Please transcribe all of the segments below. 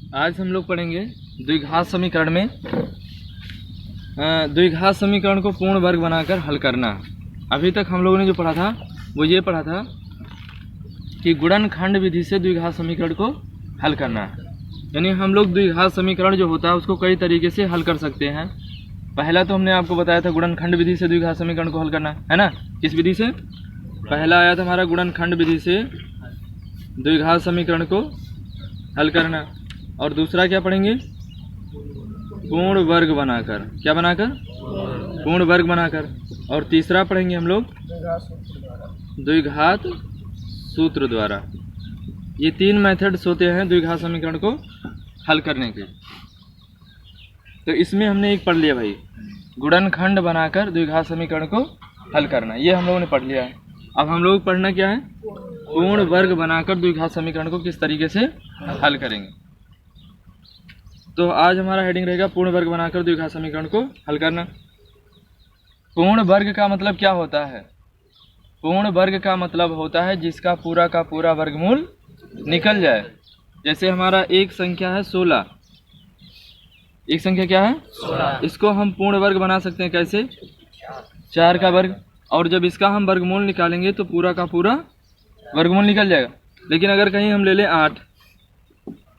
आज हम लोग पढ़ेंगे द्विघात समीकरण में द्विघात समीकरण को पूर्ण वर्ग बनाकर हल करना। अभी तक हम लोगों ने जो पढ़ा था वो ये पढ़ा था कि गुणनखंड विधि से द्विघात समीकरण को हल करना है। यानी हम लोग द्विघात समीकरण जो होता है उसको कई तरीके से हल कर सकते हैं। पहला तो हमने आपको बताया था गुणनखंड विधि से द्विघात समीकरण को हल करना है ना। किस विधि से? पहला आया था हमारा गुणनखंड विधि से द्विघात समीकरण को हल करना। और दूसरा क्या पढ़ेंगे? पूर्ण वर्ग बनाकर। क्या बनाकर? पूर्ण वर्ग बनाकर। और तीसरा पढ़ेंगे हम लोग द्विघात सूत्र द्वारा। ये तीन मेथड्स होते हैं द्विघात समीकरण को हल करने के। तो इसमें हमने एक पढ़ लिया भाई, गुणनखंड बनाकर द्विघात समीकरण को हल करना। ये हम लोगों ने पढ़ लिया है। अब हम लोग पढ़ना क्या है? पूर्ण वर्ग बनाकर द्विघात समीकरण को किस तरीके से हल करेंगे। तो आज हमारा हेडिंग रहेगा पूर्ण वर्ग बनाकर द्विघात समीकरण को हल करना। पूर्ण वर्ग का मतलब क्या होता है? पूर्ण वर्ग का मतलब होता है जिसका पूरा का पूरा वर्गमूल निकल जाए। जैसे हमारा एक संख्या है 16। एक संख्या क्या है? 16। इसको हम पूर्ण वर्ग बना सकते हैं कैसे? 4 का वर्ग। और जब इसका हम वर्गमूल निकालेंगे तो पूरा का पूरा वर्गमूल निकल जाएगा। लेकिन अगर कहीं हम ले लें 8,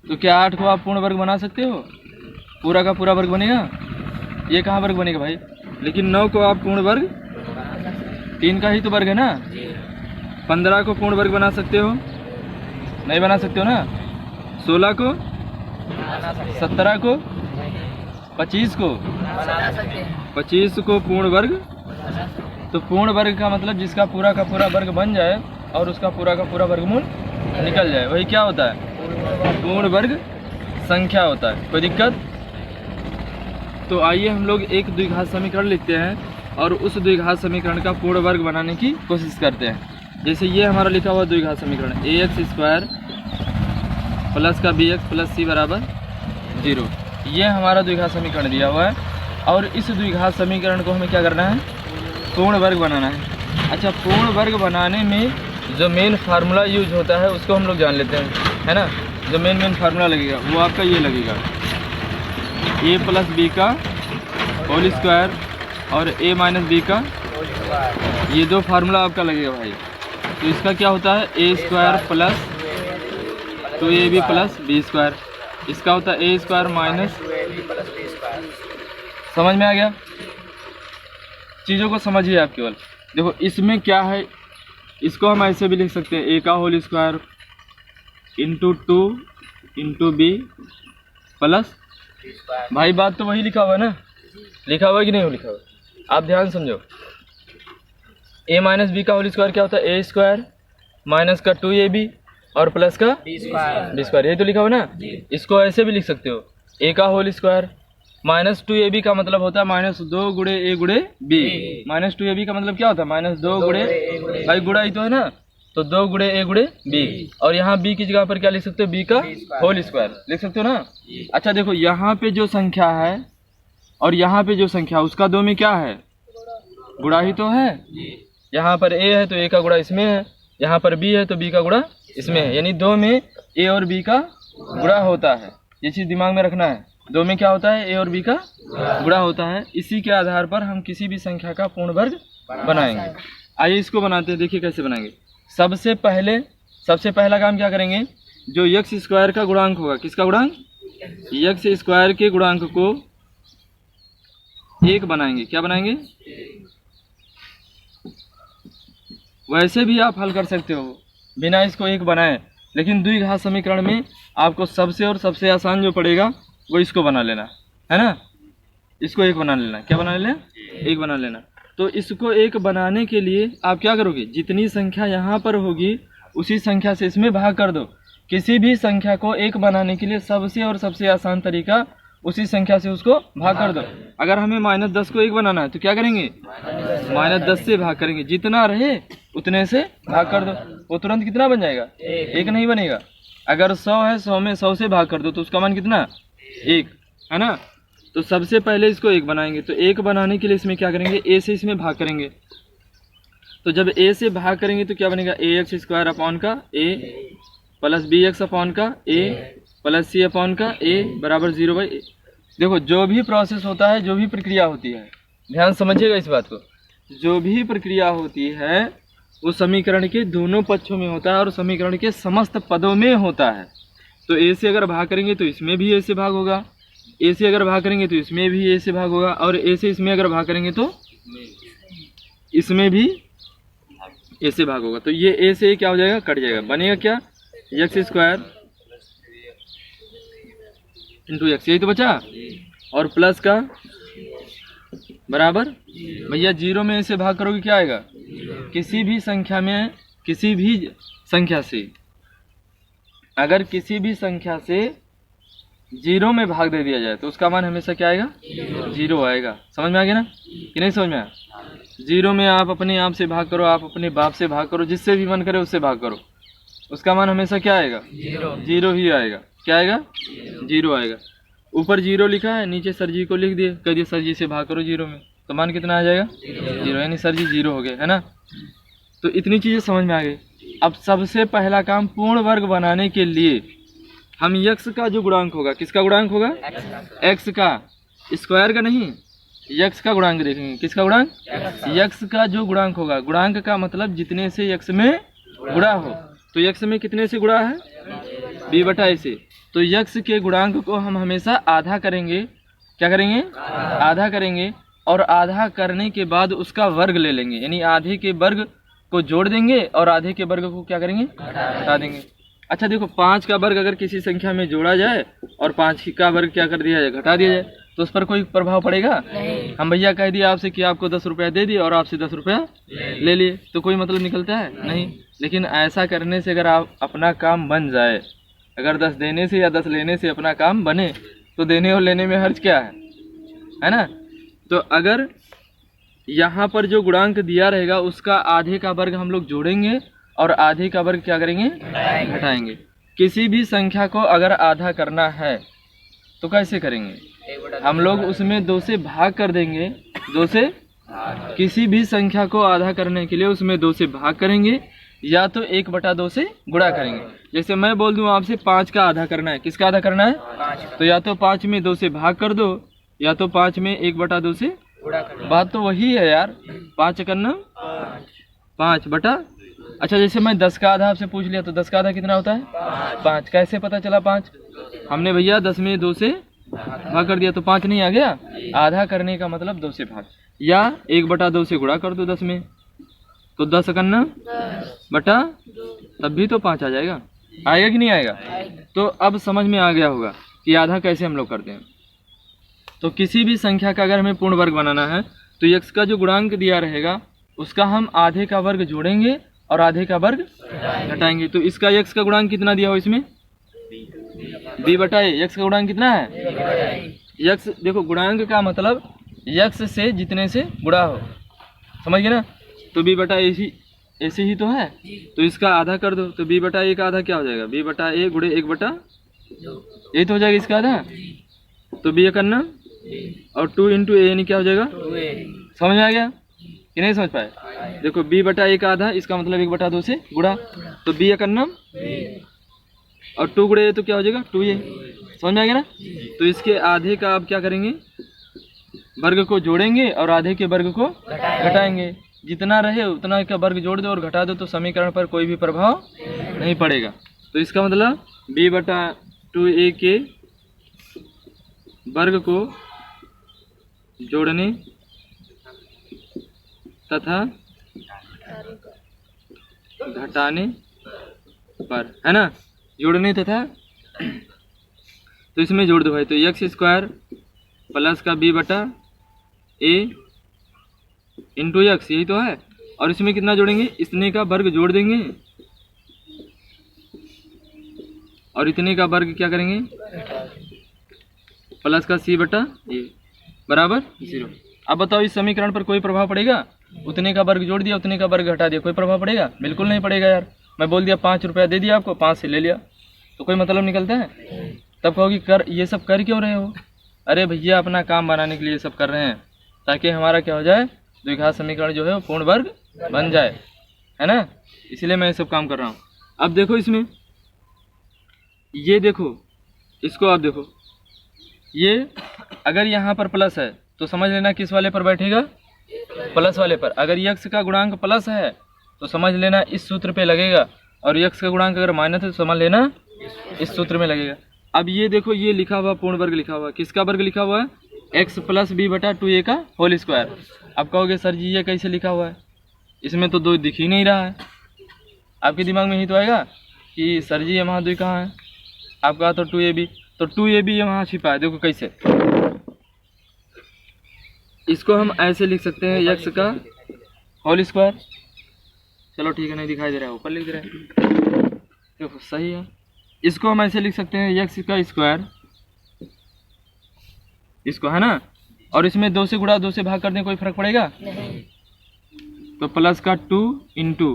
तो क्या 8 को आप पूर्ण वर्ग बना सकते हो? पूरा का पूरा वर्ग बनेगा? ये कहाँ वर्ग बनेगा भाई? लेकिन 9 को आप पूर्ण वर्ग, 3 का ही तो वर्ग है ना। 15 को पूर्ण वर्ग बना सकते हो? नहीं बना सकते हो ना। 16 को, 17 को, 25 को, 25 को पूर्ण वर्ग। तो पूर्ण वर्ग का मतलब जिसका पूरा का पूरा वर्ग बन जाए और उसका पूरा का पूरा वर्गमूल निकल जाए, वही क्या होता है? पूर्ण वर्ग संख्या होता है। कोई दिक्कत? तो आइए हम लोग एक द्विघात समीकरण लिखते हैं और उस द्विघात समीकरण का पूर्ण वर्ग बनाने की कोशिश करते हैं। जैसे ये हमारा लिखा हुआ द्विघात समीकरण ax² प्लस का bx प्लस c बराबर 0। ये हमारा द्विघात समीकरण दिया हुआ है और इस द्विघात समीकरण को हमें क्या करना है? पूर्ण वर्ग बनाना है। अच्छा, पूर्ण वर्ग बनाने में जो मेन फार्मूला यूज होता है उसको हम लोग जान लेते हैं, है ना। जो मेन फार्मूला लगेगा वो आपका ये लगेगा, a प्लस बी का होल स्क्वायर और a माइनस बी का। ये दो फार्मूला आपका लगेगा भाई। तो इसका क्या होता है? a² plus 2ab plus b²। इसका होता है a² माइनस। समझ में आ गया? चीज़ों को समझिए आप केवल। देखो इसमें क्या है, इसको हम ऐसे भी लिख सकते हैं, a का whole square into 2 into b plus. भाई बात तो वही लिखा हुआ है ना। लिखा हुआ है कि नहीं लिखा हुआ? आप ध्यान समझो। a माइनस बी का होल स्क्वायर क्या होता है? a² माइनस का 2ab और प्लस का b²। यही तो लिखा हुआ ना। इसको ऐसे भी लिख सकते हो, a का होल स्क्वायर माइनस 2ab का मतलब होता है माइनस 2 गुणे a गुणे b। माइनस 2ab का मतलब क्या होता है? माइनस 2 गुणे, भाई गुणा ही तो है ना, तो 2 गुणे a गुणे b। और यहाँ b की जगह पर क्या लिख सकते हो? b का होल स्क्वायर लिख सकते हो ना। अच्छा देखो, यहाँ पे जो संख्या है और यहाँ पे जो संख्या, उसका दो में क्या है? गुणा ही तो है। यहाँ पर a है तो a का गुणा इसमें है, यहाँ पर b है तो b का गुणा इसमें है। यानी दो में a और b का गुणा होता है। ये चीज़ दिमाग में रखना है। दो में क्या होता है? a और b का गुणा होता है। इसी के आधार पर हम किसी भी संख्या का पूर्ण वर्ग बनाएंगे। आइए इसको बनाते हैं, देखिए कैसे बनाएंगे। सबसे पहला काम क्या करेंगे? जो x² का गुणांक होगा, किसका गुणांक? x² के गुणांक को 1 बनाएंगे। क्या बनाएंगे? वैसे भी आप हल कर सकते हो बिना इसको 1 बनाए, लेकिन द्विघात समीकरण में आपको सबसे आसान जो पड़ेगा वो इसको बना लेना है ना। इसको 1 बना लेना। क्या बना लेना? 1 बना लेना। तो इसको 1 बनाने के लिए आप क्या करोगे? जितनी संख्या यहाँ पर होगी उसी संख्या से इसमें भाग कर दो। किसी भी संख्या को 1 बनाने के लिए सबसे आसान तरीका उसी संख्या से उसको भाग कर दो। अगर हमें -10 को 1 बनाना है तो क्या करेंगे? -10 से भाग करेंगे। जितना रहे उतने से भाग कर दो। वो तुरंत कितना बन जाएगा? 1 नहीं बनेगा। अगर 100 है, 100 में 100 से भाग कर दो तो उसका मान कितना? 1, है ना। तो सबसे पहले इसको 1 बनाएंगे। तो 1 बनाने के लिए इसमें क्या करेंगे? a से इसमें भाग करेंगे। तो जब a से भाग करेंगे तो क्या बनेगा? ax² अपॉन का a प्लस bx अपॉन का a प्लस सी अपॉन का ए बराबर 0/a। देखो जो भी प्रोसेस होता है, जो भी प्रक्रिया होती है, ध्यान समझिएगा इस बात को, जो भी प्रक्रिया होती है वो समीकरण के दोनों पक्षों में होता है और समीकरण के समस्त पदों में होता है। तो ए से अगर भाग करेंगे तो इसमें भी ए से भाग होगा, ए से अगर भाग करेंगे तो इसमें भी ए से भाग होगा, और ए से इसमें अगर भाग करेंगे तो इसमें भी ए से भाग होगा। तो ये ए से क्या हो जाएगा, कट जाएगा, बनेगा क्या, x² इंटू एक्स, यही तो बचा, और प्लस का बराबर भैया 0 में इसे भाग करोगे क्या आएगा, किसी भी संख्या में, किसी भी संख्या से, अगर किसी भी संख्या से 0 में भाग दे दिया जाए तो उसका मान हमेशा क्या आएगा, 0 आएगा। समझ में आ गया ना कि नहीं समझ में आया। 0 में आप अपने आप से भाग करो, आप अपने बाप से भाग करो, जिससे भी मन करे उससे भाग करो, उसका मान हमेशा क्या आएगा, 0 ही आएगा। क्या आएगा, 0 आएगा। ऊपर 0 लिखा है, नीचे सर जी को लिख दिए, कह दिए सर जी से भाग करो 0 में, तो मान कितना आ जाएगा, 0, यानी सर जी 0 हो गए, है ना। तो इतनी चीज़ें समझ में आ गई। अब सबसे पहला काम पूर्ण वर्ग बनाने के लिए हम यक्स का जो गुणांक होगा, किसका गुणांक होगा, एक्स का, स्क्वायर का नहीं, यक्स का गुणांक देखेंगे। किसका गुणांक, यक्स का जो गुणांक होगा, गुणांक का मतलब जितने से यक्स में गुणा हो, तो यक्स में कितने से गुणा है, b/a से, तो यक्स के गुणांक को हम हमेशा आधा करेंगे। क्या करेंगे, आधा करेंगे, और आधा करने के बाद उसका वर्ग ले लेंगे, यानी आधे के वर्ग को जोड़ देंगे और आधे के वर्ग को क्या करेंगे, हटा देंगे। अच्छा देखो, 5 का वर्ग अगर किसी संख्या में जोड़ा जाए और 5 का वर्ग क्या कर दिया जाए, घटा दिया जाए, तो उस पर कोई प्रभाव पड़ेगा नहीं। हम भैया कह दिए आपसे कि आपको 10 रुपया दे दिए और आपसे 10 रुपया ले लिए, तो कोई मतलब निकलता है नहीं। लेकिन ऐसा करने से अगर आप अपना काम बन जाए, अगर 10 देने से या 10 लेने से अपना काम बने, तो देने और लेने में हर्ज क्या है ना। तो अगर यहाँ पर जो गुणांक दिया रहेगा उसका आधे का वर्ग हम लोग जोड़ेंगे और आधे का वर्ग क्या करेंगे, घटाएंगे। किसी भी संख्या को अगर आधा करना है तो कैसे करेंगे, हम लोग उसमें 2 से भाग कर देंगे, 2 से, किसी भी संख्या को आधा करने के लिए उसमें 2 से भाग करेंगे, या तो 1/2 से गुणा करेंगे। जैसे मैं बोल दूं आपसे 5 का आधा करना है, किसका आधा करना है, तो या तो 5 में 2 से भाग कर दो, या तो 5 में 1/2 से गुणा कर दो। बात तो वही है यार, 5 करना 5 बटा, अच्छा जैसे मैं 10 का आधा आपसे पूछ लिया, तो 10 का आधा कितना होता है, 5। कैसे पता चला 5, हमने भैया 10 में 2 से भाग कर दिया तो 5 नहीं आ गया। आधा करने का मतलब 2 से भाग, या 1/2 से गुणा कर दो 10 में, तो 10 करना बटा, तब भी तो 5 आ जाएगा। आएगा कि नहीं आएगा। तो अब समझ में आ गया होगा कि आधा कैसे हम लोग करते हैं। तो किसी भी संख्या का अगर हमें पूर्ण वर्ग बनाना है तो x का जो गुणांक दिया रहेगा उसका हम आधे का वर्ग जोड़ेंगे और आधे का वर्ग घटाएंगे। तो इसका x का गुणांक कितना दिया हो इसमें, b/a। x का गुणांक कितना है, x, देखो गुणांक का मतलब x से जितने से गुणा हो, समझ गए ना। तो b/a ऐसे ही तो है, तो इसका आधा कर दो, तो b/a का आधा क्या हो जाएगा, b/a गुणे 1/, यही तो हो जाएगा इसका आधा। तो b करना और 2 × a यानी क्या हो जाएगा, समझ में आ गया कि नहीं समझ पाए। देखो b/a का आधा, इसका मतलब 1/2 से गुणा, तो b करना और 2 गुणे तो क्या हो जाएगा 2a, समझ में आ गया ना। तो इसके आधे का आप क्या करेंगे, वर्ग को जोड़ेंगे और आधे के वर्ग को घटाएंगे। जितना रहे उतना का वर्ग जोड़ दो और घटा दो, तो समीकरण पर कोई भी प्रभाव नहीं पड़ेगा। तो इसका मतलब b/2a के वर्ग को जोड़ने तथा घटाने पर, है ना, जोड़ने तथा, तो इसमें जोड़ दो भाई, तो x² प्लस का b/a इंटू x, यही तो है। और इसमें कितना जोड़ेंगे, इतने का वर्ग जोड़ देंगे और इतने का वर्ग क्या करेंगे, प्लस का c/a बराबर 0। अब बताओ इस समीकरण पर कोई प्रभाव पड़ेगा, उतने का वर्ग जोड़ दिया उतने का वर्ग घटा दिया, कोई प्रभाव पड़ेगा, बिल्कुल नहीं पड़ेगा यार। मैं बोल दिया 5 रुपया दे दिया आपको, 5 से ले लिया, तो कोई मतलब निकलता है। तब कहोगी कर, ये सब कर क्यों रहे हो, अरे भैया अपना काम बनाने के लिए सब कर रहे हैं, ताकि हमारा क्या हो जाए, द्विघात समीकरण जो है वो पूर्ण वर्ग बन जाए, है ना, इसलिए मैं ये सब काम कर रहा हूँ। अब देखो इसमें, ये देखो इसको आप देखो, ये अगर यहाँ पर प्लस है तो समझ लेना किस वाले पर बैठेगा, प्लस वाले पर। अगर यक्स का गुणांक प्लस है तो समझ लेना इस सूत्र पे लगेगा, और यक्स का गुणांक अगर माइनस है तो समझ लेना इस सूत्र में लगेगा। अब ये देखो, ये लिखा हुआ पूर्ण वर्ग लिखा हुआ है, किसका वर्ग लिखा हुआ है, x प्लस बी बटा 2a का होल स्क्वायर। अब कहोगे सर जी ये कैसे लिखा हुआ है, इसमें तो 2 दिख ही नहीं रहा है। आपके दिमाग में ही तो आएगा कि सर जी ये वहाँ 2 कहाँ है, आप कहा तो 2ab, तो 2ab ये वहाँ छिपा है। देखो कैसे, इसको हम ऐसे लिख सकते हैं x का होल स्क्वायर। चलो ठीक है, नहीं दिखाई दे रहा है, ऊपर लिख दे रहा है, देखो सही है। इसको हम ऐसे लिख सकते हैं x का स्क्वायर, इसको है ना, और इसमें 2 से गुणा 2 से भाग कर दें, कोई फर्क पड़ेगा नहीं। तो प्लस का 2 इंटू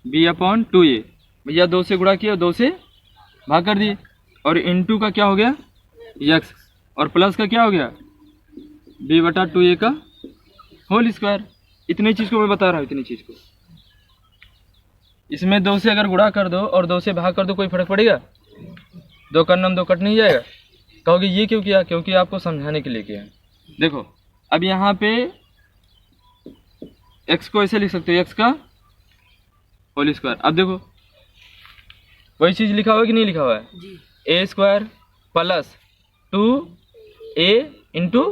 बी अपॉन 2a, भैया 2 से गुणा किया, 2 से भाग कर दिए, और इंटू का क्या हो गया x, और प्लस का क्या हो गया b बटा 2a का होल स्क्वायर। इतनी चीज़ को मैं बता रहा हूँ, इतनी चीज़ को। इसमें 2 से अगर गुणा कर दो और 2 से भाग कर दो, कोई फर्क पड़ेगा, 2 का नम 2 कट नहीं जाएगा। कहोगे ये क्यों किया, क्योंकि आपको समझाने के लिए किया है। देखो अब यहाँ पे x को ऐसे लिख सकते हो, x का होल स्क्वायर। अब देखो वही चीज़ लिखा हुआ है कि नहीं लिखा हुआ है, a square plus 2a into,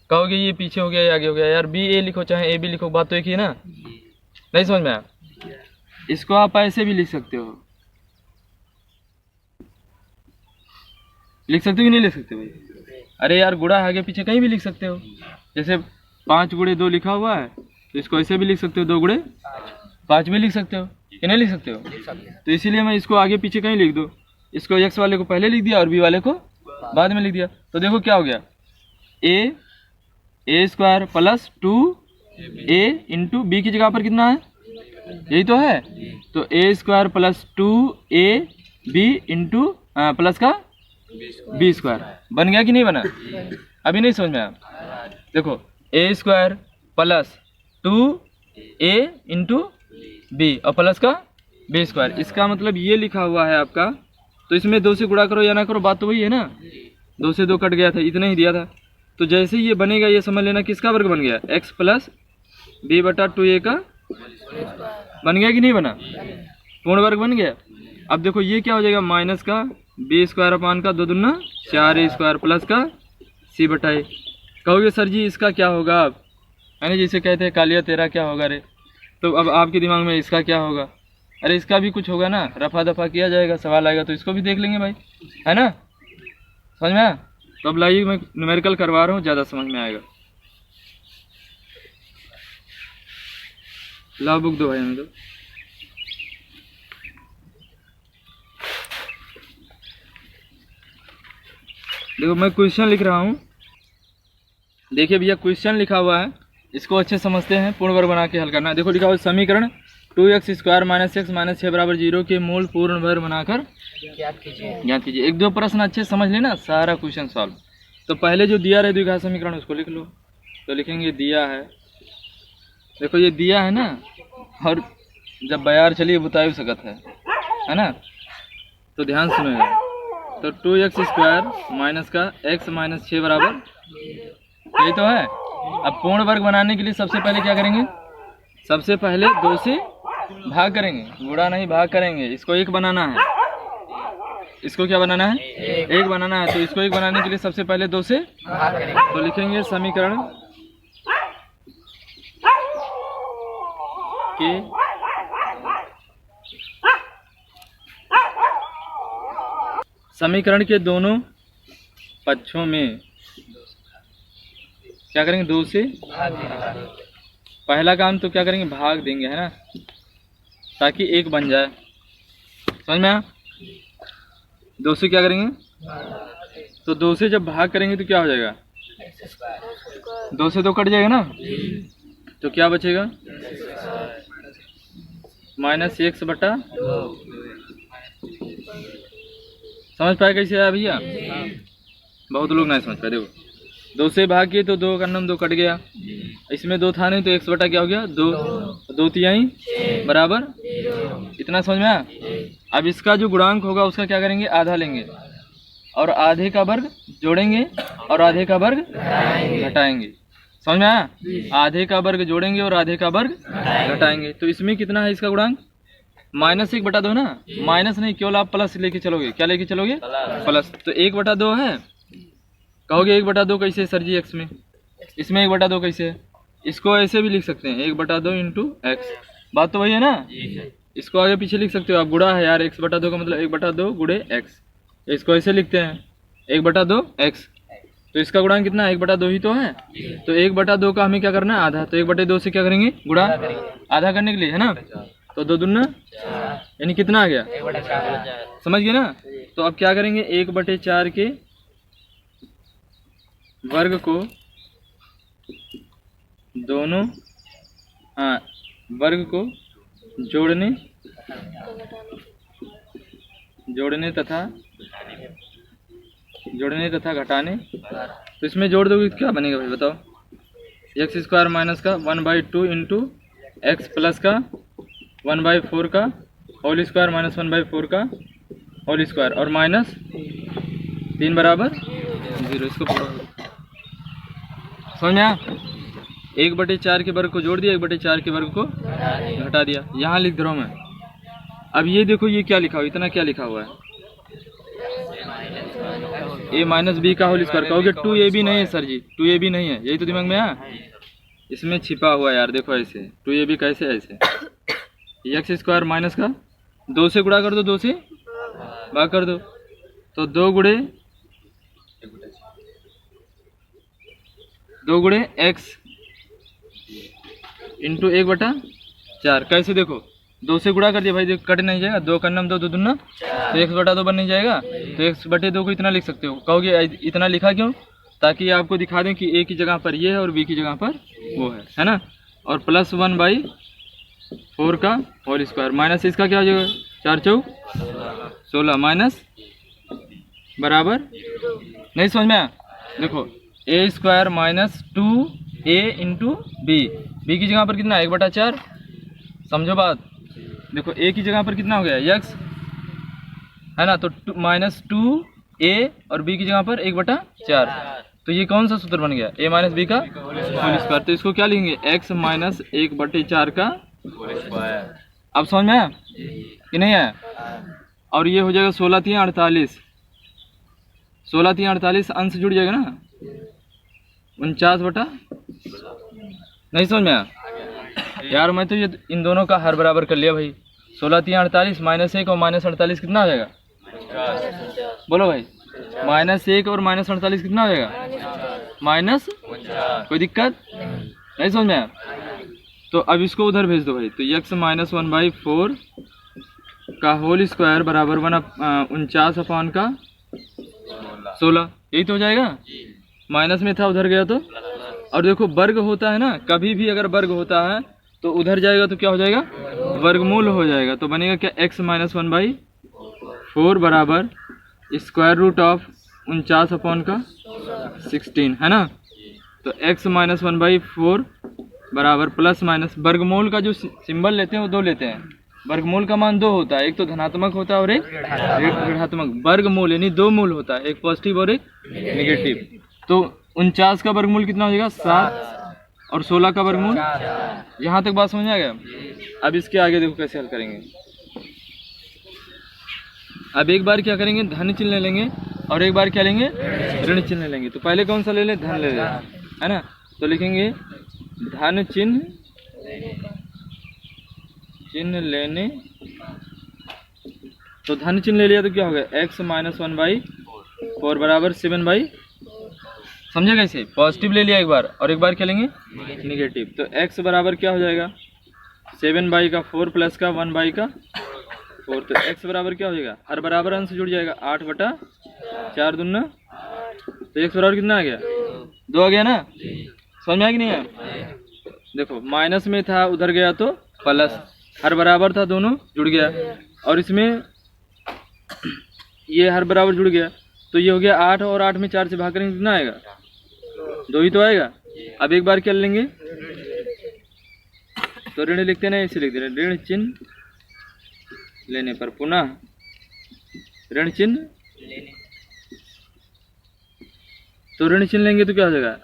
कहोगे ये पीछे हो गया, ये आगे हो गया। यार बी ए लिखो चाहे ए बी लिखो, बात तो एक ही है ना, नहीं समझ में आया। इसको आप ऐसे भी लिख सकते हो, लिख सकते हो कि नहीं लिख सकते भाई? अरे यार गुणा आगे पीछे कहीं भी लिख सकते हो, जैसे 5 गुणे 2 लिखा हुआ है तो इसको ऐसे भी लिख सकते हो, 2 गुणे 5 भी लिख सकते हो कि नहीं लिख सकते हो? तो इसीलिए मैं इसको आगे पीछे कहीं लिख दूँ, इसको x वाले को पहले लिख दिया और b वाले को बाद में लिख दिया। तो देखो क्या हो गया, a square plus 2a into b की जगह पर कितना है, यही तो है, तो a square plus 2ab into plus का b स्क्वायर बन गया कि नहीं बना? अभी नहीं समझ में आया। देखो a square plus 2a into b और प्लस का b स्क्वायर, इसका मतलब ये लिखा हुआ है आपका। तो इसमें 2 से गुणा करो या ना करो, बात तो वही है ना, 2 से 2 कट गया था, इतना ही दिया था। तो जैसे ये बनेगा, ये समझ लेना किसका वर्ग बन गया, x प्लस b बटा 2a का बन गया कि नहीं बना, पूर्ण वर्ग बन गया। अब देखो ये क्या हो जाएगा, माइनस का b स्क्वायर अपान का 2 दूना 4a स्क्वायर प्लस का c बटा a। कहोगे सर जी इसका क्या होगा, अब है ना, जिसे कहते हैं कालिया तेरा क्या होगा रे। तो अब आपके दिमाग में इसका क्या होगा, अरे इसका भी कुछ होगा ना, रफा दफा किया जाएगा, सवाल आएगा तो इसको भी देख लेंगे भाई, है ना, समझ में आया? तो अब लाइए मैं न्यूमेरिकल करवा रहा हूँ, ज़्यादा समझ में आएगा। ला बुक दो भाई हमें तो। देखो मैं क्वेश्चन लिख रहा हूँ, देखिए भैया क्वेश्चन लिखा हुआ है, इसको अच्छे समझते हैं, पूर्ण वर्ग बना के हल करना है। देखो लिखा हुआ समीकरण 2x square minus x minus 6 बराबर 0 के मूल पूर्ण वर्ग बनाकर ज्ञात कीजिए। 1-2 प्रश्न अच्छे समझ लेना, सारा क्वेश्चन सॉल्व। तो पहले जो दिया रहे द्विघात समीकरण उसको लिख लो। तो लिखेंगे दिया है, देखो ये दिया है ना, और जब बयार चलिए बुतायु सकत है ना, तो ध्यान सुनेगा। तो 2x स्क्वायर माइनस का x माइनस 6 बराबर, यही तो है। अब पूर्ण वर्ग बनाने के लिए सबसे पहले क्या करेंगे, सबसे पहले 2 से भाग करेंगे, गुणा नहीं भाग करेंगे। इसको 1 बनाना है, इसको क्या बनाना है, 1 बनाना है। तो इसको 1 बनाने के लिए सबसे पहले 2 से भाग करेंगे। तो लिखेंगे समीकरण के समीकरण के दोनों पक्षों में क्या करेंगे, 2 से पहला काम तो क्या करेंगे, भाग देंगे, है ना, ताकि 1 बन जाए। समझ में आया? 2 से क्या करेंगे, तो 2 से जब भाग करेंगे तो क्या हो जाएगा, 2 से 2 कट जाएगा ना, तो क्या बचेगा, माइनस x बटा 2। समझ पाए कैसे आया भैया? बहुत लोग नहीं समझ पाए। देखो 2 से भाग किए तो 2 का नम 2 कट गया, इसमें 2 था नहीं तो x बटा क्या हो गया 2, 2 तिहाई बराबर, इतना समझ में आया? अब इसका जो गुणांक होगा उसका क्या करेंगे, आधा लेंगे, और आधे का वर्ग जोड़ेंगे और आधे का वर्ग घटाएंगे। समझ में आया? आधे का वर्ग जोड़ेंगे और आधे का वर्ग घटाएंगे। तो इसमें कितना है इसका गुणांक? -1/2 ना, माइनस नहीं, केवल आप प्लस लेके चलोगे। क्या लेके चलोगे? प्लस। तो 1/2 है। कहोगे 1/2 कैसे सर जी एक्स में? इसमें 1/2 कैसे है? इसको ऐसे भी लिख सकते हैं, 1/2 इंटू एक्स। बात तो वही है ना? इसको आगे पीछे लिख सकते हो आप, गुणा है यार, 1/2 का मतलब 1/2 गुणे एक्स। इसको ऐसे लिखते हैं 1/2 एक्स। तो इसका गुणांक कितना है? 1/2 ही तो है। तो 1/2 का हमें क्या करना है? आधा। तो 1/2 से क्या करेंगे? गुणा, आधा करने के लिए, है ना? तो 2 दूना यानी कितना आ गया? समझ गए ना? तो अब क्या करेंगे? 1/4 के वर्ग को दोनों वर्ग को जोड़ने तथा घटाने। तो इसमें जोड़ दोगे तो क्या बनेगा भाई बताओ? x² माइनस का 1/2 इंटू एक्स प्लस का 1/4 का होल स्क्वायर माइनस 1/4 का होल स्क्वायर और माइनस 3 बराबर 0। इसको समझ में आया? 1/4 के वर्ग को जोड़ दिया, 1/4 के वर्ग को घटा दिया। यहाँ लिख दे रहा हूँ मैं। अब ये देखो ये क्या लिखा हुआ, इतना क्या लिखा हुआ है? a माइनस बी का होल स्क्वायर। कहोगे 2ab नहीं है सर जी, 2ab नहीं है, यही तो दिमाग में आया? इसमें छिपा हुआ है यार, देखो ऐसे 2ab कैसे है? ऐसे x² माइनस का 2 से गुणा कर दो, 2 से भाग कर दो, तो 2 गुणे x इंटू 1/4। कैसे देखो? 2 से गुणा कर दिया भाई, देखो कट नहीं जाएगा, 2 का नाम 2 2 दूना, तो 1/2 बन नहीं जाएगा। तो 1/2 को इतना लिख सकते हो। कहोगे इतना लिखा क्यों? ताकि आपको दिखा दें कि ए की जगह पर ये है और बी की जगह पर वो है ना? और प्लस 1/4 का होल स्क्वायर माइनस इसका क्या हो जाएगा? 4 चौक 16 माइनस बराबर नहीं। समझ में आया? देखो a² minus 2a into b की जगह पर कितना? 1/4। समझो बात। देखो a की जगह पर कितना हो गया? x है ना? तो माइनस 2a और b की जगह पर 1/4। तो ये कौन सा सूत्र बन गया? a माइनस बी का होल स्क्वायर। तो इसको क्या लिखेंगे? x माइनस 1/4 का होल स्क्वायर। अब समझ में आया कि नहीं आया? और ये हो जाएगा 16 3 48, 16 3 48 अंश जुड़ जाएगा ना, 49 नहीं। समझ में आया यार? मैं तो ये इन दोनों का हर बराबर कर लिया भाई। 16 3 48 -1 और -48 कितना हो जाएगा? बोलो भाई। -1 और -48 कितना हो जाएगा? माइनस। कोई दिक्कत नहीं? समझ में आया? तो अब इसको उधर भेज दो भाई। तो x माइनस 1/4 का होल स्क्वायर बराबर 49 का 16, यही तो हो जाएगा। माइनस में था, उधर गया तो। और देखो वर्ग होता है ना, कभी भी अगर वर्ग होता है तो उधर जाएगा तो क्या हो जाएगा? वर्गमूल हो जाएगा। तो बनेगा क्या? x माइनस 1/4 बराबर स्क्वायर रूट ऑफ 49 का 16 है ना? तो x माइनस 1/4 बराबर प्लस माइनस वर्गमूल का जो सिंबल लेते हैं वो 2 लेते हैं। वर्गमूल का मान 2 होता है, एक तो धनात्मक होता है और एक ऋणात्मक। वर्गमूल यानी 2 मूल होता है, एक पॉजिटिव और एक नेगेटिव। तो 49 का वर्गमूल कितना हो जाएगा? 7 और 16 का वर्गमूल। यहाँ तक बात समझ आ गया? अब इसके आगे देखो कैसे हल करेंगे। अब एक बार क्या करेंगे? धन चिन्ह ले लेंगे और एक बार क्या लेंगे? ऋण चिन्ह लेंगे। तो पहले कौन सा ले लें? धन ले लें, है ना? तो लिखेंगे धन चिन्ह लेने। तो धन चिन्ह ले लिया तो क्या हो गया? x माइनस 1/4 बराबर 7/। समझे कैसे? पॉजिटिव ले लिया एक बार और एक बार क्या लेंगे? निगेटिव। तो x बराबर क्या हो जाएगा? 7/का 4 प्लस का 1/4। तो x बराबर क्या हो जाएगा? हर बराबर अंश जुड़ जाएगा, 8/4 दूना। तो x बराबर कितना आ गया? 2 आ गया ना? समझ में आया कि नहीं आया? देखो माइनस में था, उधर गया तो प्लस, हर बराबर था, दोनों जुड़ गया। और इसमें ये हर बराबर जुड़ गया, तो ये हो गया 8 और 8 में 4 से भाग करेंगे कितना आएगा? 2 ही तो आएगा। अब एक बार क्या लेंगे? तो ऋण लिखते ना, इसे लिख दे रहे। ऋण चिन्ह लेने पर पुनः ऋण चिन्ह तो ऋण चिन्ह लेंगे तो क्या हो जाएगा,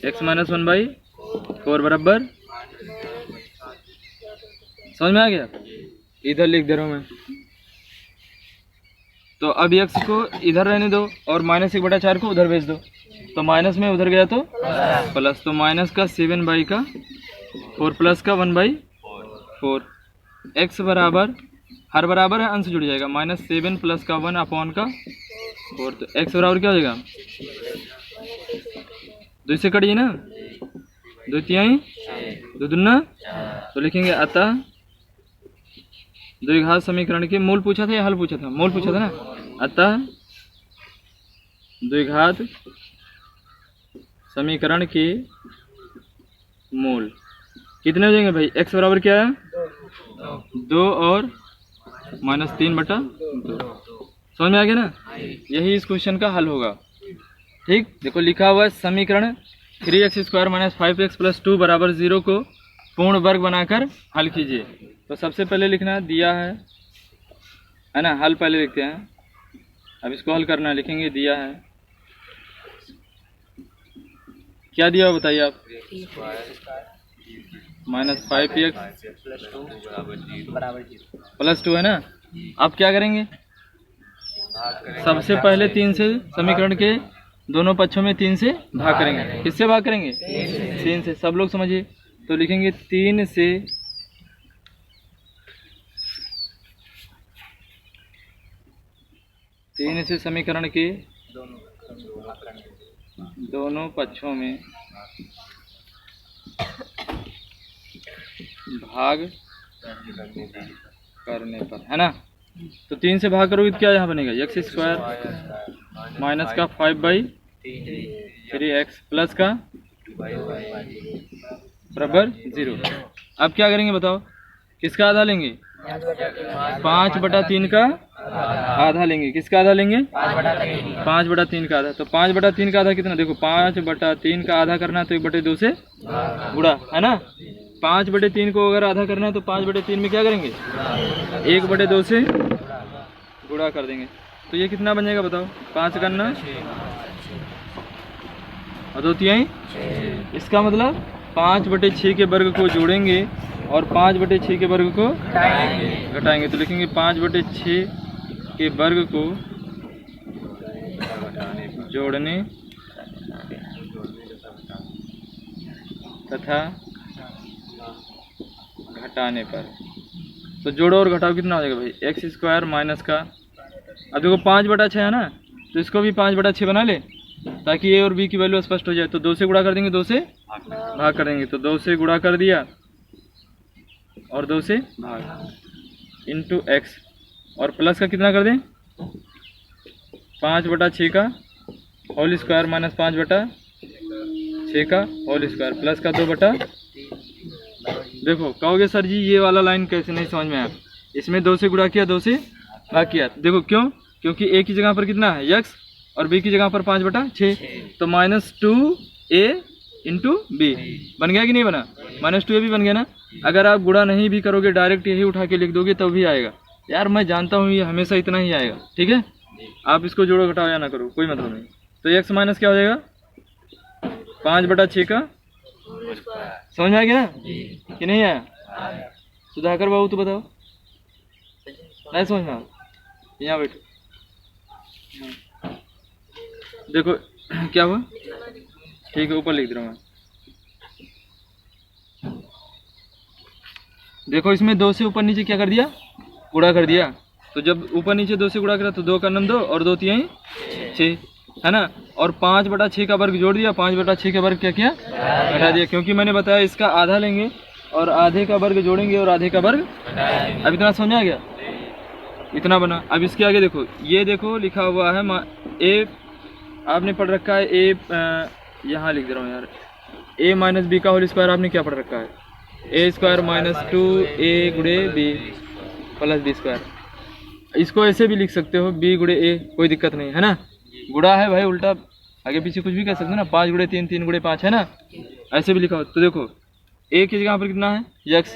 x माइनस 1/4 बराबर, समझ में आ गया। इधर लिख दे रहा हूँ मैं। तो अब x को इधर रहने दो और -1/4 को उधर भेज दो, तो माइनस में उधर गया तो प्लस, तो माइनस का 7/4 प्लस का 1/4, x बराबर, हर बराबर है अंश जुड़ जाएगा, -7 प्लस का 1/4, तो x बराबर क्या हो जाएगा, 2 से कटिए ना, 2 तिहाई 2 दूना, तो लिखेंगे अतः द्विघात समीकरण के मूल पूछा था या हल पूछा था, मूल पूछा था ना, अतः द्विघात समीकरण के मूल कितने हो जाएंगे भाई, x बराबर क्या है 2 और -3/2, समझ में आ गया ना। यही इस क्वेश्चन का हल होगा। ठीक, देखो लिखा हुआ है समीकरण 3x² - 5x + 2 = 0 को पूर्ण वर्ग बनाकर हल कीजिए। तो सबसे पहले लिखना दिया है ना, हल पहले लिखते हैं, अब इसको हल करना है, लिखेंगे दिया है, क्या दिया हो बताइए आप, -5x + 2 है ना। अब क्या करेंगे, सबसे पहले 3 से समीकरण के दोनों पक्षों में 3 से भाग करेंगे, किससे भाग करेंगे, 3 से, सब लोग समझिए। तो लिखेंगे 3 से समीकरण के दोनों पक्षों में भाग करने पर, है ना। तो 3 से भाग करोगे तो क्या यहाँ बनेगा, x² माइनस का 5/3x प्लस का बराबर 0। अब क्या करेंगे बताओ, किसका आधा लेंगे, 5/3 का आधा लेंगे, किसका आधा लेंगे, 5/3 का आधा। तो 5/3 का आधा कितना, देखो 5/3 का आधा करना है तो 1/2 से गुणा, है ना। 5/3 को अगर आधा करना है तो 5/3 में क्या करेंगे, 1/2 से गुणा कर देंगे। तो ये कितना बन जाएगा बताओ, 5 करना और 2 तिहाई, इसका मतलब 5/6 के वर्ग को जोड़ेंगे और 5/6 के वर्ग को घटाएंगे। तो लिखेंगे 5/6 के वर्ग को जोड़ने तथा घटाने पर, तो जोड़ो और घटाओ कितना हो जाएगा भाई, x² माइनस का, अब देखो 5/6 है ना, तो इसको भी 5/6 बना ले ताकि a और b की वैल्यू स्पष्ट हो जाए। तो 2 से गुणा कर देंगे, 2 से भाग कर देंगे, तो 2 से गुणा कर दिया और 2 से भाग इंटू x, और प्लस का कितना कर दें, 5/6 का होल स्क्वायर माइनस 5/6 का होल स्क्वायर प्लस का 2/। देखो कहोगे सर जी ये वाला लाइन कैसे नहीं समझ में आया, इसमें 2 से गुणा किया, 2 से भाग किया, देखो क्यों, क्योंकि a की जगह पर कितना है x और b की जगह पर 5/6, तो -2a इंटू बी बन गया कि नहीं बना, -2a भी बन गया ना। अगर आप गुणा नहीं भी करोगे, डायरेक्ट यही उठा के लिख दोगे तब भी आएगा। यार मैं जानता हूँ ये हमेशा इतना ही आएगा, ठीक है, आप इसको जोड़ो घटाओ या ना करो कोई मतलब नहीं। तो x माइनस क्या हो जाएगा, 5/6 का, समझ में आ गया ना कि नहीं आया, सुधाकर बाबू तो बताओ, नहीं समझ में, यहाँ बैठो, देखो क्या हुआ, ठीक है ऊपर लिख दे रहा हूँ मैं। देखो इसमें 2 से ऊपर नीचे क्या कर दिया, गुणा कर दिया। तो जब ऊपर नीचे 2 से गुणा करा तो 2 का नम 2 और 2 तिहाई 6, है ना। और 5/6 का वर्ग जोड़ दिया, 5/6 का वर्ग क्या किया, घटा दिया, क्योंकि मैंने बताया इसका आधा लेंगे और आधे का वर्ग जोड़ेंगे और आधे का वर्ग। अब इतना समझ आ गया, इतना बना। अब इसके आगे देखो, ये देखो लिखा हुआ है a, आपने पढ़ रखा है a, यहाँ लिख दे रहा हूँ यार, a माइनस बी का होल स्क्वायर आपने क्या पढ़ रखा है, a² - 2a गुणे b प्लस b स्क्वायर। इसको ऐसे भी लिख सकते हो b गुणे a, कोई दिक्कत नहीं है ना, गुणा है भाई, उल्टा आगे पीछे कुछ भी कह सकते हो ना, 5 गुणे 3, 3 गुणे 5 है ना, ऐसे भी लिखा हो। तो देखो a की जगह पर कितना है x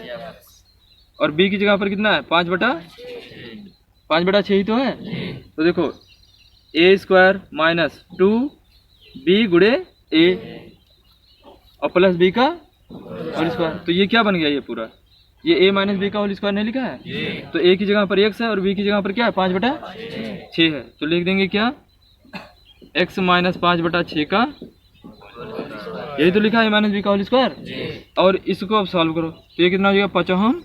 और b की जगह पर कितना है 5/6 ही तो है। तो देखो ए स्क्वायर माइनस 2b गुणे ए और प्लस बी का होल स्क्वायर। तो ये क्या बन गया, ये पूरा ये a माइनस बी का होल स्क्वायर नहीं लिखा है, तो a की जगह पर x है और b की जगह पर क्या है 5/6 है। तो लिख देंगे क्या, x माइनस 5/6 का, यही तो लिखा है a माइनस बी का होल स्क्वायर। और इसको अब सॉल्व करो तो ये कितना हो जाएगा 55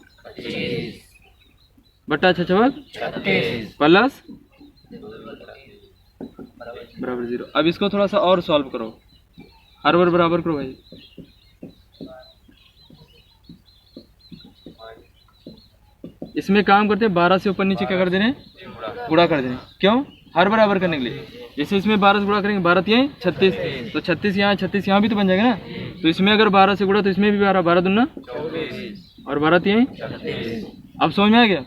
बटा 56 प्लस बराबर 0। अब इसको थोड़ा सा और सॉल्व करो, हर बार बराबर करो भाई। इसमें काम करते हैं 12 से ऊपर नीचे क्या कर देने, गुणा कर देने। क्यों, हर बराबर करने के लिए। जैसे इसमें 12 से गुणा करेंगे 12 तिहाई 36, तो 36 यहाँ 36 यहाँ भी तो बन जाएगा ना। तो इसमें अगर 12 से गुणा तो इसमें भी 12, 12 दूना और 12 तिहाई। अब समझ में आ गया।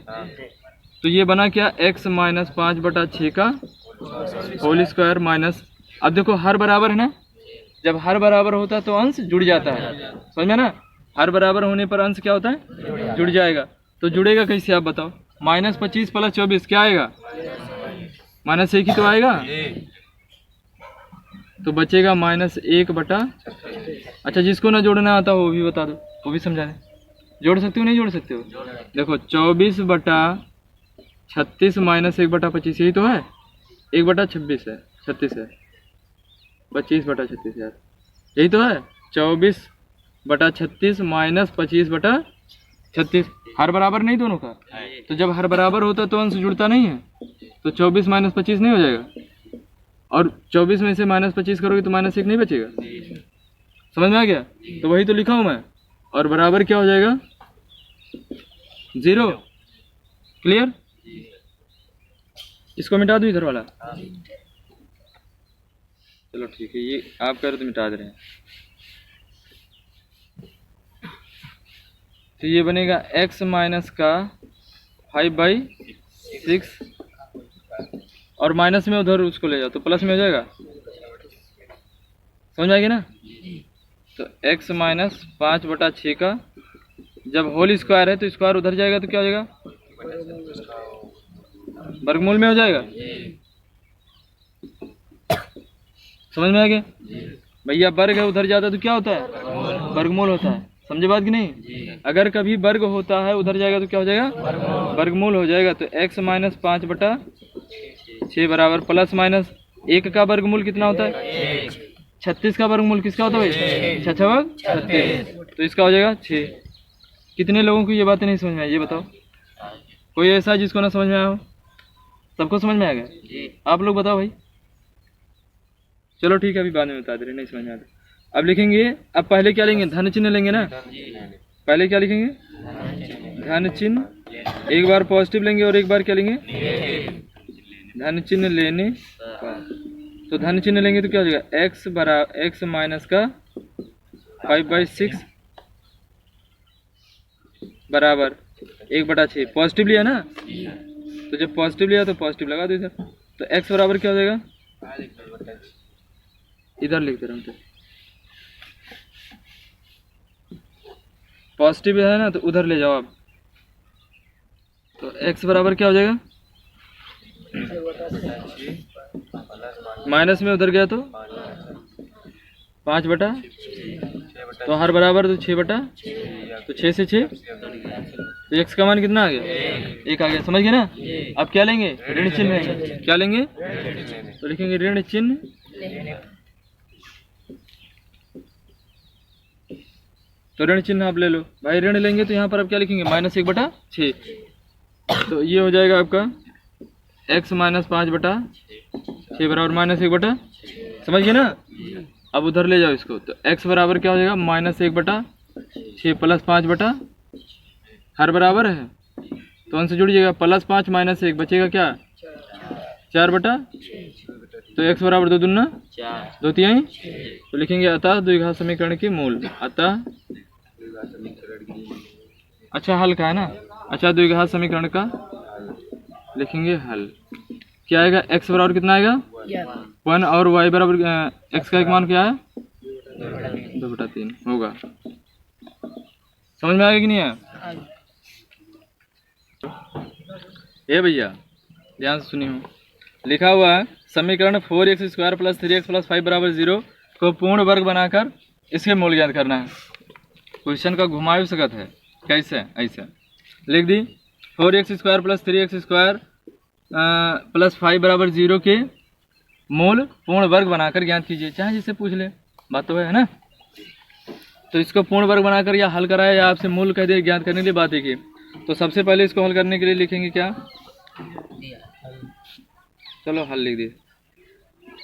तो ये बना क्या, x माइनस 5/6 का होल स्क्वायर माइनस, अब देखो हर बराबर है ना, जब हर बराबर होता है तो अंश जुड़ जाता है, समझ में ना। हर बराबर होने पर अंश क्या होता है, जुड़ जाएगा। तो जुड़ेगा कैसे आप बताओ, -25 प्लस 24 क्या आएगा, -1 ही तो आएगा। तो बचेगा -1/, अच्छा जिसको ना जोड़ना आता हो वो भी बता दो, वो भी समझा दें। जोड़ सकते हो नहीं जोड़ सकते हो, देखो 24/36 माइनस 1/25 यही तो है, 1/26 है, 36 है, 25/36 यार, यही तो है 24/36 माइनस 25/36। हर बराबर नहीं दोनों का, तो जब हर बराबर होता तो अंश जुड़ता नहीं है, तो 24 माइनस 25 नहीं हो जाएगा। और 24 में से -25 करोगे तो -1 नहीं बचेगा, समझ में आ गया। तो वही तो लिखा हूँ मैं, और बराबर क्या हो जाएगा 0। क्लियर, इसको मिटा दूँ इधर वाला, चलो ठीक है, ये आप कह रहे तो मिटा दे रहे हैं। तो ये बनेगा x माइनस का 5/6 और माइनस में उधर उसको ले जाओ तो प्लस में हो जाएगा, समझ आएगी ना। तो x माइनस 5/6 का, जब होल स्क्वायर है तो स्क्वायर उधर जाएगा तो क्या हो जाएगा, वर्गमूल में हो जाएगा। समझ में आ गया भैया, वर्ग है उधर जाता है तो क्या होता है, वर्गमूल होता है। समझे बात कि नहीं। अगर कभी वर्ग होता है उधर जाएगा तो क्या हो जाएगा, वर्गमूल हो जाएगा। तो x माइनस 5/6 बराबर प्लस माइनस 1 का वर्गमूल कितना होता है, 36 का वर्गमूल किसका होता है भाई, 36। तो इसका हो जाएगा 6। कितने लोगों को ये बातें नहीं समझ में आई, ये बताओ। कोई ऐसा जिसको ना समझ में आया हो, सबको समझ में आ गया। आप लोग बताओ भाई। चलो ठीक है, अभी बाद में बता दे रहे, नहीं समझ में आता। अब लिखेंगे, अब पहले क्या लेंगे, धन चिन्ह लेंगे ना। पहले क्या लिखेंगे, धन चिन्ह, एक बार पॉजिटिव लेंगे और एक बार क्या लेंगे, धन चिन्ह लेने। तो धन चिन्ह लेंगे तो क्या हो जाएगा, x माइनस का 5/6 बराबर 1/6। पॉजिटिव लिया ना, तो जब पॉजिटिव लिया तो पॉजिटिव लगा दो इधर। तो x बराबर क्या हो जाएगा, इधर लिखते रहो, तो पॉजिटिव है ना तो उधर ले जाओ आप। तो x बराबर क्या हो जाएगा, माइनस में उधर गया तो 5/, तो हर बराबर तो 6/, तो 6 से 6, तो x का मान कितना आ गया, 1 आ गया। समझ गए ना। अब क्या लेंगे, ऋण चिन्ह लेंगे। क्या लेंगे, तो लिखेंगे ऋण चिन्ह, तो ऋण चिन्ह आप ले लो भाई। ऋण लेंगे तो यहाँ पर आप क्या लिखेंगे, -1/6। तो ये हो जाएगा आपका x माइनस 5/6 बराबर -1/, समझ गए ना। अब उधर ले जाओ इसको, तो x बराबर क्या हो जाएगा, -1/6 प्लस 5/, हर बराबर है तो अंश जुड़ जाएगा, +5 - 1 बचेगा क्या, 4/। तो x बराबर 2 दूना 2 तिहाई। तो लिखेंगे अतः द्विघात समीकरण की मूल, अतः, अच्छा हल का है ना, अच्छा द्विघात समीकरण का लिखेंगे हल। क्या आएगा, x बराबर कितना आएगा 1 और y बराबर x का एक मान क्या है 2/3 होगा। समझ में आएगा कि नहीं आया। ये भैया ध्यान से सुनिए, लिखा हुआ है समीकरण 4x² + 3x + 5 = 0 को पूर्ण वर्ग बनाकर इसके मूल ज्ञात करना है। क्वेश्चन का घुमाव सकत है कैसे, ऐसा लिख दी 4x² + 3x² + 5 = 0 के मूल पूर्ण वर्ग बनाकर ज्ञात कीजिए। चाहे जिससे पूछ ले, बात तो है ना। तो इसको पूर्ण वर्ग बनाकर या हल कराया या आपसे मूल कह दिए ज्ञात करने के लिए बात है की। तो सबसे पहले इसको हल करने के लिए लिखेंगे क्या, चलो हल लिख दिए।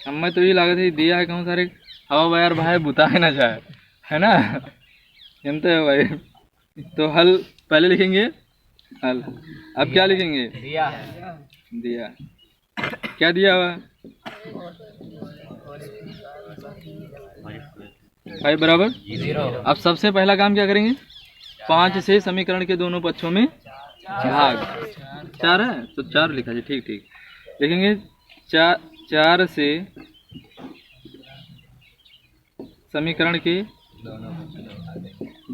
हमें तो ये लागत है दिया है कहूँ सारे हवा यार भाई बुता ना जाए, है ना, जानते हो भाई। तो हल पहले लिखेंगे हल, अब क्या लिखेंगे, दिया क्या दिया हुआ 5 = 0। अब सबसे पहला काम क्या करेंगे, 5 से समीकरण के दोनों पक्षों में भाग, 4 है तो 4 लिखा जाए, ठीक ठीक लिखेंगे। 4 से समीकरण के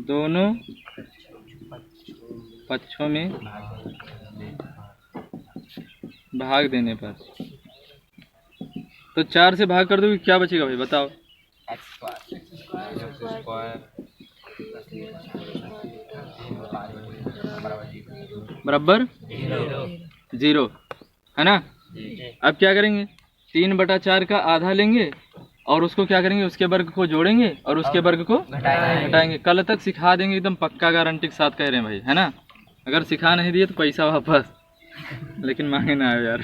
दोनों पक्षों में भाग देने पर, तो 4 से भाग कर दोगे क्या बचेगा भाई बताओ, बराबर 0 है ना। अब क्या करेंगे, 3/4 का आधा लेंगे और उसको क्या करेंगे, उसके वर्ग को जोड़ेंगे और उसके वर्ग को घटाएंगे। कल तक सिखा देंगे एकदम पक्का गारंटी के साथ कह रहे हैं भाई, है ना। अगर सिखा नहीं दिए तो पैसा वापस, लेकिन मांगे ना आए यार।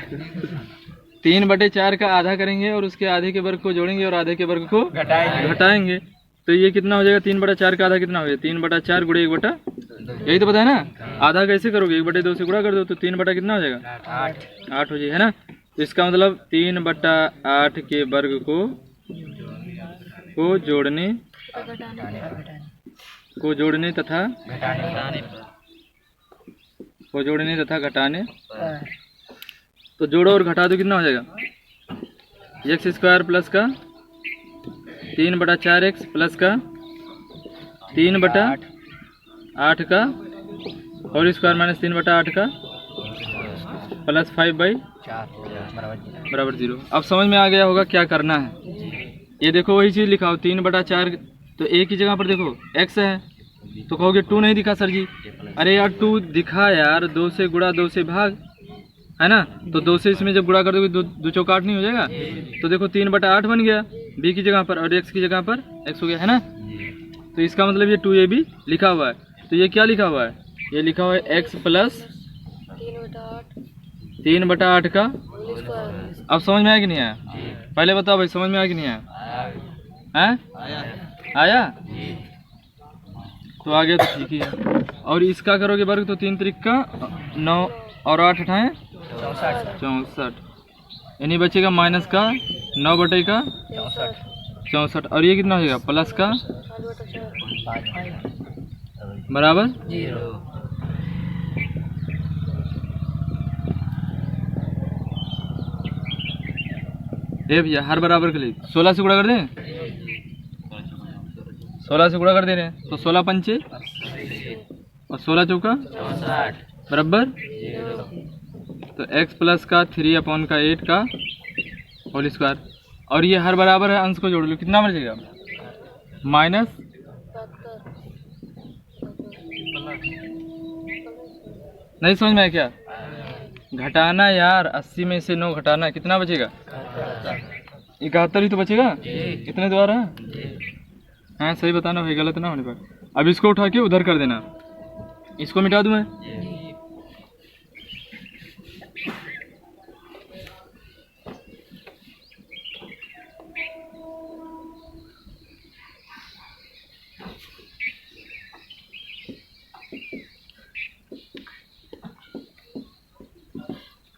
3/4 का आधा करेंगे और उसके आधे के वर्ग को जोड़ेंगे और आधे के वर्ग को घटाएंगे। तो ये कितना हो जाएगा, 3/4 का आधा कितना हो जाएगा, 3/4 × 1/, यही तो पता है ना। आधा कैसे करोगे, 1/2 से गुणा कर दो तो 3 कितना हो जाएगा 8 हो जाएगा, है ना। तो इसका मतलब 3/8 के वर्ग को जोड़ने तथा घटाने तो जोड़ो और घटा दो कितना हो जाएगा, x² प्लस का 3/4x प्लस का 3/8 का होल स्क्वायर माइनस 3/8 का प्लस 5/4 बराबर 0। अब समझ में आ गया होगा क्या करना है। ये देखो वही चीज़ लिखा हो 3/4, तो एक ही जगह पर देखो x है तो कहोगे 2 नहीं दिखा सर जी। अरे यार 2 दिखा यार, 2 से गुणा 2 से भाग, है ना। तो 2 से इसमें जब गुणा कर दोगे 2 चौका 8 नहीं हो जाएगा। तो देखो 3/8 बन गया b की जगह पर और x की जगह पर x हो गया, है ना। तो इसका मतलब ये 2ab लिखा हुआ है। तो ये क्या लिखा हुआ है, ये लिखा हुआ है x प्लस 3/8 का। अब समझ में आया कि नहीं आया, पहले बताओ भाई समझ में आया कि नहीं आया, आया तो आ गया तो ठीक ही है। और इसका करोगे वर्ग तो 3 त्रिक का 9 और 8 उठाएं 64, यानी बचेगा माइनस का 9/64 का 64, और ये कितना हो जाएगा प्लस का बराबर 0। भैया हर बराबर के लिए 16 से गुणा कर दें, 16 से गुणा कर दे रहे हैं तो 16 पंचे और 16 चौका बराबर। तो x प्लस का 3/8 का होल स्क्वायर, और ये हर बराबर है अंश को जोड़ लो कितना बचेगा माइनस नहीं समझ में आया क्या, घटाना यार 80 में से 9 घटाना कितना बचेगा 71 ही तो बचेगा, कितने द्वारा हाँ सही बताना भाई गलत ना होने पर। अब इसको उठा के उधर कर देना, इसको मिटा दूं मैं,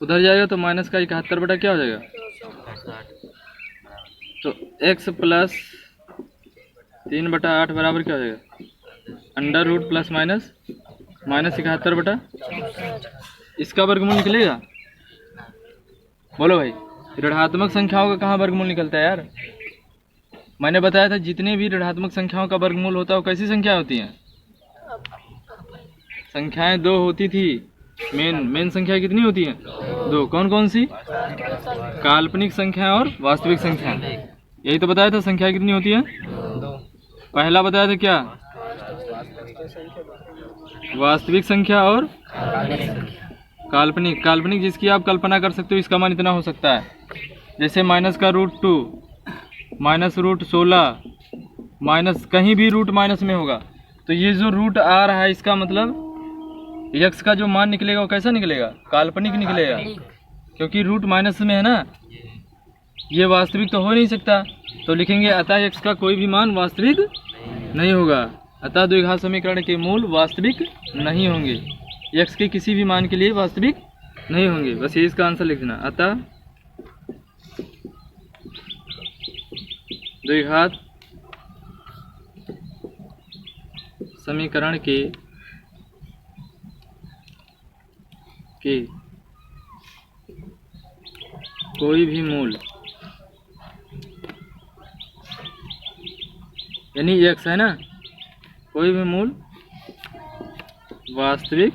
उधर जाएगा तो माइनस का 71 बटा क्या हो जाएगा, तो x प्लस 3/8 बराबर क्या हो जाएगा under root plus minus minus 71 बटा, इसका वर्गमूल निकलेगा। बोलो भाई ऋणात्मक संख्याओं का कहाँ वर्गमूल निकलता है यार, मैंने बताया था जितने भी ऋणात्मक संख्याओं का वर्गमूल होता है वो कैसी संख्या होती हैं, संख्याएं 2 होती थी मेन संख्या कितनी होती है? 2। कौन कौन सी? काल्पनिक संख्या और वास्तविक संख्या। यही तो बताया था संख्या कितनी होती है? पहला बताया था क्या? वास्तविक संख्या और काल्पनिक। काल्पनिक जिसकी आप कल्पना कर सकते हो, इसका मान इतना हो सकता है। जैसे माइनस का √2, माइनस √16, माइनस कहीं भी रूट माइनस में होगा तो ये जो रूट आ रहा है इसका मतलब x का जो मान निकलेगा वो कैसा निकलेगा? काल्पनिक निकलेगा, क्योंकि रूट माइनस में है ना। ये वास्तविक तो हो नहीं सकता, तो लिखेंगे अतः x का कोई भी मान वास्तविक नहीं होगा। अतः द्विघात समीकरण के मूल वास्तविक नहीं होंगे, x के किसी भी मान के लिए वास्तविक नहीं होंगे। बस ये इसका आंसर लिख देना। अतः द्विघात समीकरण के कोई भी मूल, यानी x है ना, कोई भी मूल वास्तविक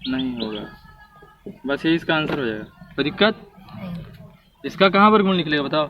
नहीं होगा। बस ये इसका आंसर हो जाएगा। कोई दिक्कत? इसका कहाँ पर गुण निकलेगा बताओ?